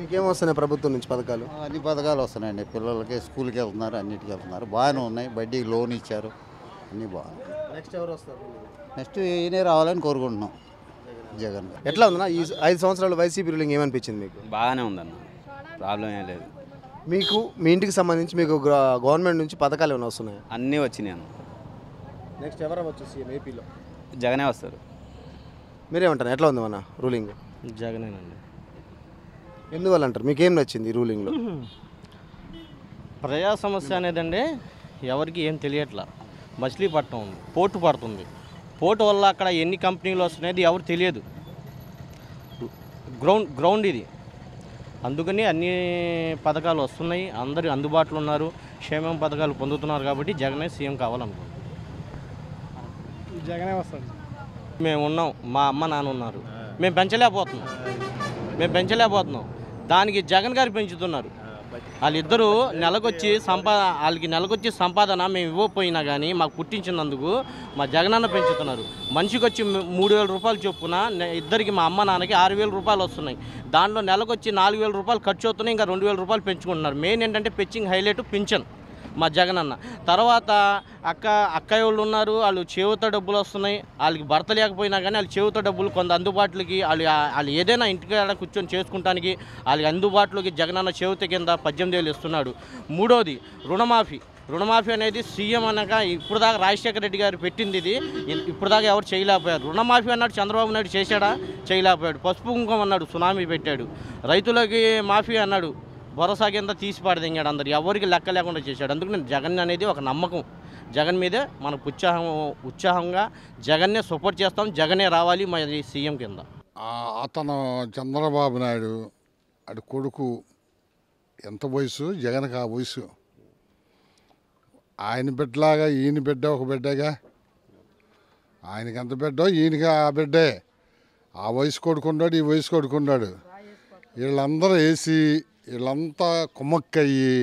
మీకేం వస్తున్నాయి ప్రభుత్వం నుంచి పథకాలు? అన్ని పథకాలు వస్తున్నాయండి. పిల్లలకి స్కూల్కి వెళ్తున్నారు, అన్నిటికీ వెళ్తున్నారు, బాగానే ఉన్నాయి. బడ్డీకి లోన్ ఇచ్చారు, అన్నీ బాగున్నాయి. నెక్స్ట్ ఎవరు వస్తారు? నెక్స్ట్ ఈయనే రావాలని కోరుకుంటున్నాం, జగన్ గారు. ఎట్లా ఉందన్న ఈ 5 సంవత్సరాలు వైసీపీ రూలింగ్ ఏమనిపించింది మీకు? బాగానే ఉందన్న, ప్రాబ్లం ఏం లేదు. మీకు మీ ఇంటికి సంబంధించి మీకు గవర్నమెంట్ నుంచి పథకాలు ఏమైనా వస్తున్నాయి? అన్నీ వచ్చినాయి అన్న. నెక్స్ట్ ఎవరు అవ్వచ్చు సీఎం ఏపీలో? జగనే వస్తారు. మీరేమంటారు, ఎట్లా ఉంది మన రూలింగ్? జగనేనండి. ఎందువల్ల అంటారు, మీకేం నచ్చింది ఈ రూలింగ్లో? ప్రజా సమస్య అనేదండి ఎవరికి ఏం తెలియట్లా. మచిలీపట్నం ఉంది, పోర్టు పడుతుంది. పోర్టు వల్ల అక్కడ ఎన్ని కంపెనీలు వస్తున్నాయి ఎవరు తెలియదు. గ్రౌండ్ ఇది. అందుకని అన్ని పథకాలు వస్తున్నాయి, అందరూ అందుబాటులో ఉన్నారు, క్షేమం పథకాలు పొందుతున్నారు. కాబట్టి జగనే సీఎం కావాలనుకుంటున్నాం. జగనే వస్తాడు. మేము ఉన్నాం, మా అమ్మ నాన్న ఉన్నారు, మేము పెంచలేకపోతున్నాం. దానికి జగన్ గారు పెంచుతున్నారు. వాళ్ళిద్దరూ వాళ్ళకి నెలకొచ్చి సంపాదన మేము ఇవ్వకపోయినా కానీ మాకు పుట్టించినందుకు మా జగనన్న పెంచుతున్నారు. మనిషికి వచ్చి 3,000 రూపాయలు చొప్పున ఇద్దరికి మా అమ్మ నాన్నకి 6,000 రూపాయలు వస్తున్నాయి. దాంట్లో నెలకొచ్చి 4,000 రూపాయలు ఖర్చు అవుతున్నాయి, ఇంకా 2,000 రూపాయలు పెంచుకుంటున్నారు. మెయిన్ ఏంటంటే పెంచింగ్ హైలైట్ పింఛన్ మా జగనన్న. తర్వాత అక్కయ్య వాళ్ళు ఉన్నారు, వాళ్ళు చేయూత డబ్బులు వస్తున్నాయి. వాళ్ళకి భర్త లేకపోయినా కానీ వాళ్ళు చేయూత డబ్బులు కొంత అందుబాటులోకి వాళ్ళు ఏదైనా ఇంటికి కూర్చొని చేసుకుంటానికి వాళ్ళకి అందుబాటులోకి జగనన్న చేయూత కింద 18,000 ఇస్తున్నాడు. మూడోది రుణమాఫీ అనేది సీఎం అనగా ఇప్పుడు దాకా రాజశేఖర రెడ్డి గారు పెట్టింది. ఇది ఇప్పుడు దాకా ఎవరు చేయలేకపోయారు. రుణమాఫీ అన్నాడు చంద్రబాబు నాయుడు, చేశాడా? చేయలేకపోయాడు. పసుపు కుంకుమ అన్నాడు, సునామీ పెట్టాడు. రైతులకి మాఫీ అన్నాడు, భరోసా కింద తీసి పాడదింగాడు. అందరు ఎవరికి లెక్క లేకుండా చేశాడు. అందుకు నేను జగన్ అనేది ఒక నమ్మకం. జగన్ మీదే మనకు ఉత్సాహంగా జగన్నే సపోర్ట్ చేస్తాం. జగనే రావాలి మరి సీఎం కింద. అతను చంద్రబాబు నాయుడు అటు కొడుకు ఎంత వయసు, జగన్కి ఆ వయసు. ఆయన బిడ్డలాగా ఈయన బిడ్డ ఒక బిడ్డగా, ఆయనకి ఎంత బిడ్డో ఈయనకి ఆ బిడ్డే. ఆ వయసు కొడుకున్నాడు, ఈ వయసు కొడుకున్నాడు. వీళ్ళందరూ వేసి వీళ్ళంతా కుమ్మక్కయ్యి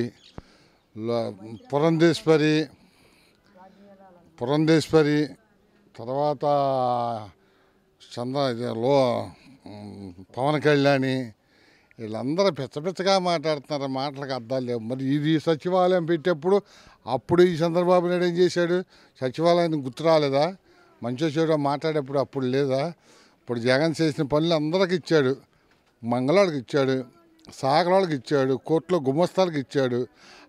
పురంధేశ్వరి తర్వాత పవన్ కళ్యాణి వీళ్ళందరూ పిచ్చగా మాట్లాడుతున్నారు. మాటలకు అర్థాలు లేవు. మరి ఇది సచివాలయం పెట్టేప్పుడు అప్పుడు ఈ చంద్రబాబు నాయుడు ఏం చేశాడు? సచివాలయానికి గుర్తు రాలేదా? మంచి చెడు మాట్లాడేప్పుడు అప్పుడు లేదా? ఇప్పుడు జగన్ చేసిన పనులు అందరికి ఇచ్చాడు. మంగళవాడికి ఇచ్చాడు, సాగరాళ్ళకి ఇచ్చాడు, కోర్టులో గుమస్తాలకు ఇచ్చాడు,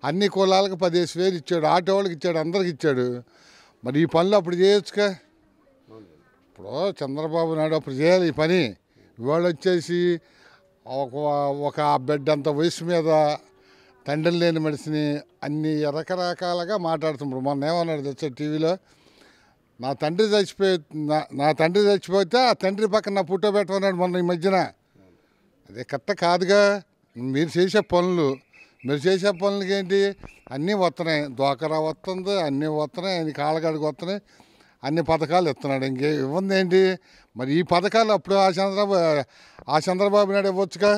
అన్ని కులాలకు 10,000 ఇచ్చాడు, ఆటో వాళ్ళకి ఇచ్చాడు, అందరికి ఇచ్చాడు. మరి ఈ పనులు అప్పుడు చేయొచ్చుగా. ఇప్పుడు చంద్రబాబు నాయుడు అప్పుడు చేయాలి ఈ పని. ఇవాళ వచ్చేసి ఒక బిడ్డ అంత వయసు మీద తండ్రి లేని మనిషిని అన్ని రకరకాలుగా మాట్లాడుతున్నారు. మొన్న ఏమన్నాడు తెచ్చా టీవీలో, నా తండ్రి చచ్చిపోతే ఆ తండ్రి పక్కన నా ఫోటో పెట్టమన్నాడు మొన్న ఈ మధ్యన. అదే కరెక్ట్ కాదుగా. మీరు చేసే పనులకి ఏంటి అన్నీ వస్తున్నాయి. డ్వాక్రా వస్తుంది, అన్నీ వస్తున్నాయి, ఆయన కాళ్ళగాడికి వస్తున్నాయి, అన్ని పథకాలు ఇస్తున్నాడు. ఇంకే ఇవ్వంది ఏంటి? మరి ఈ పథకాలు అప్పుడు ఆ చంద్రబాబు నాయుడు ఇవ్వచ్చుగా.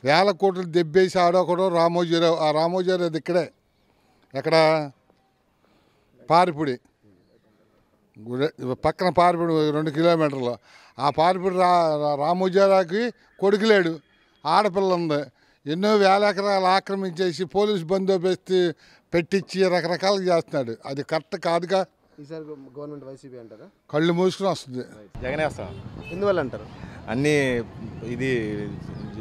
1,000 కోట్లు దెబ్బేసి ఆడొకడు రామోజీరావు. ఆ రామోజీరావు ఇక్కడే ఎక్కడ పారిపూడి పక్కన పారిపూడి 2 కిలోమీటర్లు. ఆ పారిపూడి రామోజీరావుకి కొడుకు లేడు, ఆడపిల్ల ఉంది. ఎన్నో 1,000 ఎకరాలు ఆక్రమించేసి పోలీసు బందోబస్తు పెట్టించి రకరకాలుగా చేస్తున్నాడు. అది కరెక్ట్ కాదుగా. ఈసారి గవర్నమెంట్ వైసీపీ అంటారా? కళ్ళు మూసుకుని వస్తుంది. జగనే వస్తాం. ఎందువల్ల అంటారు? అన్నీ ఇది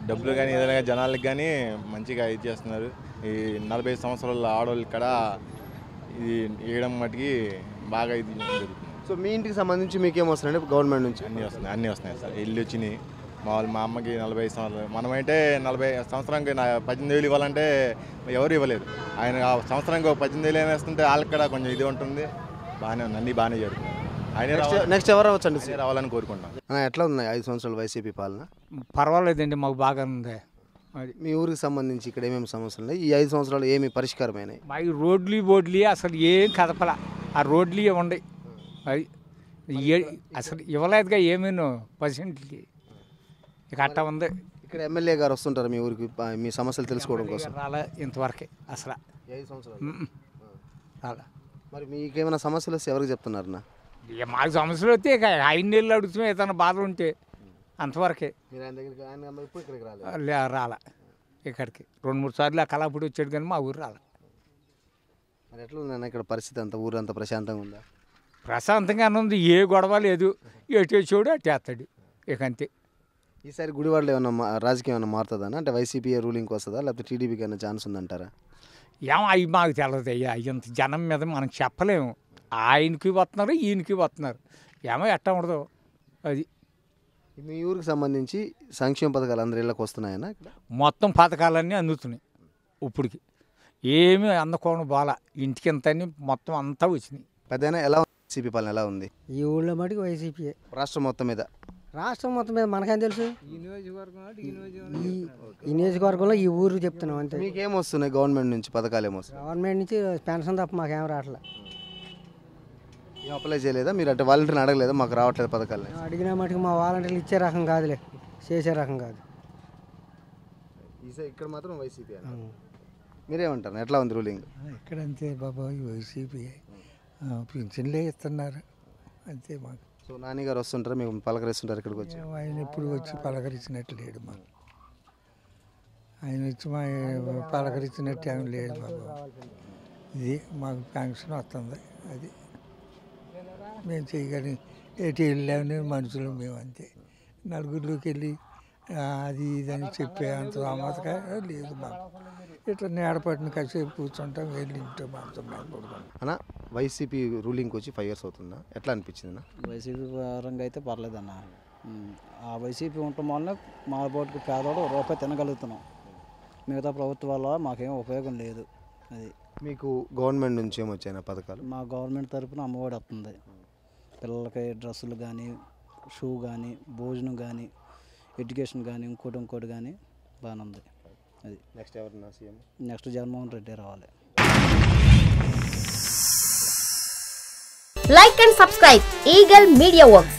డబ్బులు కానీ ఏదైనా జనాలకు కానీ మంచిగా ఇది చేస్తున్నారు. ఈ 45 సంవత్సరాల ఆడవాళ్ళు ఇక్కడ ఇది వేయడం మటుకి బాగా ఇది జరుగుతుంది. సో మీ ఇంటికి సంబంధించి మీకేం వస్తున్నాయండి గవర్నమెంట్ నుంచి? అన్నీ వస్తున్నాయి సార్. ఇల్లు వచ్చినాయి. మా అమ్మకి 45 సంవత్సరాలు, మనమైతే 40 సంవత్సరానికి 18,000 ఇవ్వాలంటే ఎవరు ఇవ్వలేదు. ఆయన సంవత్సరానికి 18,000 వేస్తుంటే వాళ్ళకి కూడా కొంచెం ఇది ఉంటుంది. బాగానే ఉంది, అన్నీ బాగానే జరుగుతుంది. నెక్స్ట్ ఎవరు అవ్వచ్చండి రావాలని కోరుకుంటాం. ఎట్లా ఉన్నాయి 5 సంవత్సరాలు వైసీపీ పాలన? పర్వాలేదండి, మాకు బాగా ఉంది. మీ ఊరికి సంబంధించి ఇక్కడ ఏమేమి సమస్యలు ఉన్నాయి? ఈ 5 సంవత్సరాలు ఏమి పరిష్కారమైనాయి? మాకు రోడ్లు అసలు ఏం కదపల. ఆ రోడ్లు ఉండే అది అసలు ఇవ్వలేదుగా ఏమీనో పర్సెంట్కి. ఇక అట్ట ఉంది. ఇక్కడ ఎమ్మెల్యే గారు వస్తుంటారు మీ ఊరికి మీ సమస్యలు తెలుసుకోవడం కోసం? రాలే ఇంతవరకే అసలు. 5 సంవత్సరాలు రాలే. మరి మీకేమైనా సమస్యలు వస్తే ఎవరికి చెప్తున్నారన్నా? మాకు సమస్యలు వస్తే ఇక 5 నెలలు అడుగుతున్నాం. ఏదైనా బాధ ఉంటే అంతవరకే. మీరు ఆయన దగ్గరికి ఆయన ఎప్పుడు ఇక్కడికి రాలేదు? రాలా ఇక్కడికి 2-3 సార్లు ఆ కళాపుడి వచ్చాడు కానీ మా ఊరు రాలా. మరి ఎట్లా ఉందన్న ఇక్కడ పరిస్థితి అంతా ఊరంతా ప్రశాంతంగా ఉందా? ప్రశాంతంగానే ఉంది, ఏ గొడవ లేదు, ఎటు చూడు అటు వేస్తాడు ఇక అంతే. ఈసారి గుడివాడలో ఏమన్నా రాజకీయం ఏమైనా మారుతుందా? అంటే వైసీపీ రూలింగ్కి వస్తుందా లేకపోతే టీడీపీకి అయినా ఛాన్స్ ఉందంటారా? ఏమో అవి మాకు తెలియదు అయ్యా, ఇంత జనం మీద మనం చెప్పలేము. ఆయనకి వస్తున్నారు, ఈయనకి వస్తున్నారు, ఏమో ఎట్టా ఉండదు అది. మీ ఊరికి సంబంధించి సంక్షేమ పథకాలు అందరి ఇళ్ళకి వస్తున్నాయన్నా? మొత్తం పథకాలన్నీ అందుతున్నాయి ఇప్పటికి, ఏమీ అందకోవడం బాల, ఇంటికి ఎంత మొత్తం అంతా వచ్చినాయి. పెద్దయినా ఎలా ఉంది వైసీపీ పాలన ఎలా ఉంది? ఈ ఊళ్ళో మటుకు వైసీపీ రాష్ట్రం మొత్తం మీద మనకేం తెలుసు. ఈ నియోజకవర్గంలో ఈ ఊరు చెప్తున్నాం అంతే. మీకేం వస్తున్నాయి గవర్నమెంట్ నుంచి పథకాలు? ఏమొస్తున్నాయి గవర్నమెంట్ నుంచి పెన్షన్ తప్ప మాకేం రావట్లే. ఏం అప్లై చేయలేదా మీరు? అంటే వాలంటీర్ని అడగలేదా మాకు రావట్లేదు పథకాలు? అడిగిన మటుకు మా వాలంటీర్లు ఇచ్చే రకం కాదులే, చేసే రకం కాదు. ఇక్కడ మాత్రం వైసీపీ. మీరేమంటారు, ఎట్లా ఉంది రూలింగ్? ఇక్కడ అంతే బాబా, వైసీపీ పింఛన్లే ఇస్తున్నారు అంతే. మాకు సో నాన్నగారు వస్తుంటారు, మేము పలకరిస్తుంటారు ఇక్కడికి వచ్చి? ఆయన ఎప్పుడు వచ్చి పలకరించినట్టు లేడు మాకు. ఆయన వచ్చి మా పలకరించినట్టు ఏమి లేదు బాబా. ఇది మాకు పెన్షన్ వస్తుంది, అది మేము చేయగలి ఎటు వెళ్ళామని మనుషులు మేము అంతే. నలుగురిలోకి వెళ్ళి అది ఇదని చెప్పే అంత సామర్థ్యం లేదు మాకు. ఇట్లా నేడపట్టిన కాసేపు కూర్చుంటాం, వెళ్ళి ఇంట్లో మాత్రం పడుకుంటాం. అన్న వైసీపీ రూలింగ్కి వచ్చి 5 years అవుతుందా? ఎట్లా అనిపించింది? వైసీపీ పరంగా అయితే పర్లేదన్న. ఆ వైసీపీ ఉండటం వల్ల మా బోటుకు పేదవాడు రూపాయి తినగలుగుతున్నాం. మిగతా ప్రభుత్వాల మాకేం ఉపయోగం లేదు. అది మీకు గవర్నమెంట్ నుంచి ఏమొచ్చాయి పథకాలు? మా గవర్నమెంట్ తరఫున అమ్మఒడి వస్తుంది. పిల్లలకి డ్రెస్సులు కానీ, షూ కానీ, భోజనం కానీ, ఎడ్యుకేషన్ కానీ, ఇంకోటి కానీ బాగానే ఉంది. అది నెక్స్ట్ ఎవరన్నా సీఎం? నెక్స్ట్ జగన్మోహన్ రెడ్డి రావాలి. Like and subscribe Eagle Media Works.